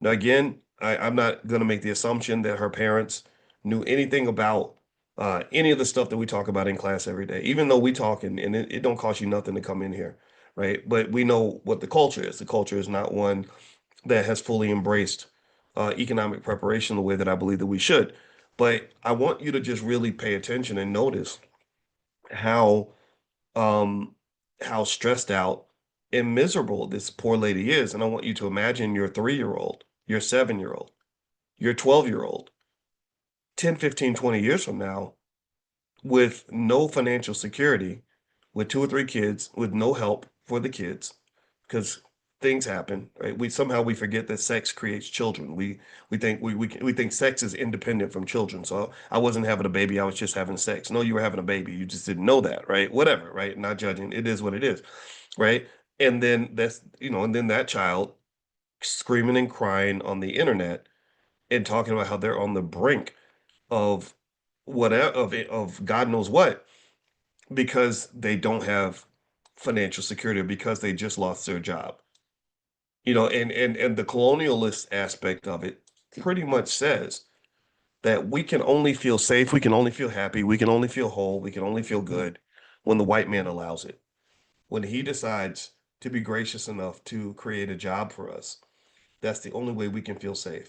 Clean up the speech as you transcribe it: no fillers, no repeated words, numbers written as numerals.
Now, again, I'm not going to make the assumption that her parents knew anything about any of the stuff that we talk about in class every day, even though we talk and it don't cost you nothing to come in here, right? But we know what the culture is. The culture is not one that has fully embraced economic preparation the way that I believe that we should. But I want you to just really pay attention and notice how um how stressed out and miserable this poor lady is. And I want you to imagine your 3-year old, your 7-year old, your 12-year old, 10, 15, 20 years from now with no financial security, with 2 or 3 kids, with no help for the kids, because things happen, right? We forget that sex creates children. We think sex is independent from children. So I wasn't having a baby, I was just having sex. No, you were having a baby. You just didn't know that, right? Whatever, right? Not judging. It is what it is, right? And then and then that child screaming and crying on the internet and talking about how they're on the brink of whatever of God knows what because they don't have financial security or because they just lost their job. And the colonialist aspect of it pretty much says that we can only feel safe, we can only feel happy, we can only feel whole, we can only feel good when the white man allows it. When he decides to be gracious enough to create a job for us, that's the only way we can feel safe.